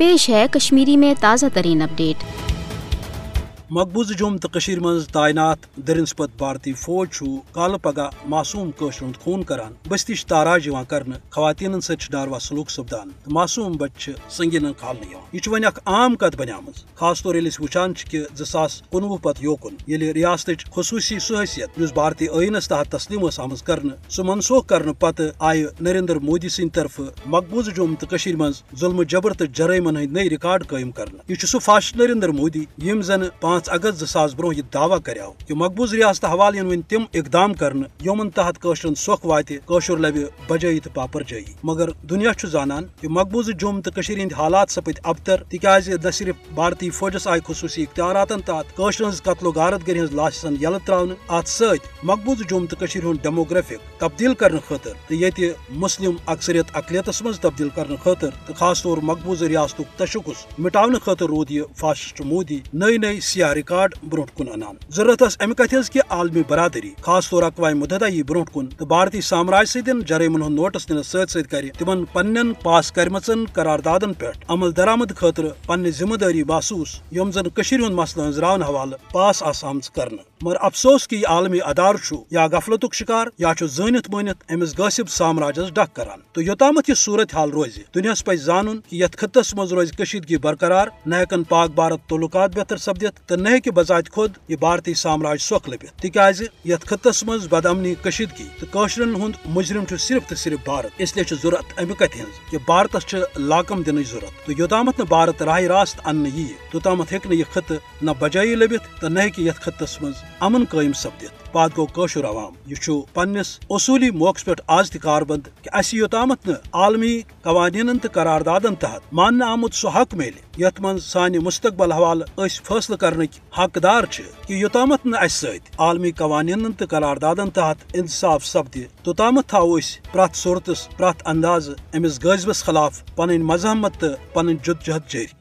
پیش ہے کشمیری میں تازہ ترین اپڈیٹ۔ مقبوضہ جوم تو مز تعینات درنسپت بھارتی فوج کال پگہ معصوم قشر ہند خون کران بستی تاراج کرنے خواتین ست ڈاروا سلوک سپدان تو معصوم بچہ سنگین کھالنے یہ ون اخ عام کت بنیام خاص طور وچان کہ 2019 پتہ یوکن یل ریاست خصوصی سہ حیثیت اس بھارتی آئینس تحت تسلیم آمز کرنے سہ منسوخ کرنے پتہ آئہ نریندر مودی سند طرف مقبوضہ جوم تو مز ظلم جبر تو جرائمن ہند نئی ریکارڈ قائم کرنے یہ سہ فاسٹ نریندر مودی یم زن 5 اگست 2000 برہ یہ دعویٰ کریو کہ مقبوض ریاست حوالہ ون تم اقدام کرنے یومن تحت قشرن سوکھ وات قشر لبہ بجائی تو پاپر جائی مگر دنیا زانان کہ مقبوضہ جوم تو ہند حالات سپد ابتر تاز نہ صرف بھارتی فوجس آئی خصوصی اختیاراتن تحت قشر ہز قتل و غارت گری ہز لاش سن یل تراؤن ات ست مقبوضہ جوم تو ہند ڈیموگرافک تبدیل کرنے خاطر تو یہ مسلم اکثریت اقلیتس مز تبدیل کرنے خاطر تو خاص طور مقبوضہ ریاست تشخص مٹاؤن خاطر رود یہ فاسسٹ مودی نئی نئی سیاہ ریکارڈ برونٹ کن انان ضرورت امہ کت کہ عالمی برادری خاص طور اقوام متحدہ یہ برونٹ کن تو بھارتی سامراج ستین جرائمن ہند نوٹس دنس ست ست کر تمن پنن پاس کرمچن قراردادن پہ عمل درآمد خاطر پنہ ذمہ داری محسوس یم زن ہند مسئلہ ہنزراون حوالہ پاس آسام کرنے مگر افسوس کہ یہ عالمی ادار یا غفلتک شکار یا زانت مانت امس غاصب سامراجس ڈک کران تو یوتامت یہ صورت حال روز دنیاس پہ زانن کہ یت خطس مز روز کشیدگی برقرار نہ ہیکن پاک بھارت تعلقات بہتر سپدت تو نہ ہیکہ بذات خود یہ بھارتی سامراج سوکھ لبت تاز یت خطس مز بد امنی کشیدگی تو قشرن ہند مجرم صرف تو صرف بھارت اس لیے ضرورت امہ کت ہز کہ بھارتس لاکم دن ضرورت تو یوتامت نہ بھارت راہ راست ان توتامت ہیکہ یہ خطہ نہ بجائی لبت تو نہ ہیکہ یت خطس مز امن قائم سپدت پات گو قشر عوام یہ پنس اصولی موقع پہ آز تاربند کہ اس یوتامت نہ عالمی قوانین تو قراردادن تحت ماننے آمت سہ حق میلے یت من سانہ مستقبل حوالہ اس فیصلہ کرنک حقدار کہ یوتامت نہ اس ست عالمی قوانین تو قراردادن تحت انصاف سپدہ توتامت تھو پرت صورتس پرت انداز امس غازبس خلاف پن مزاحمت تو پن جد جہد جاری۔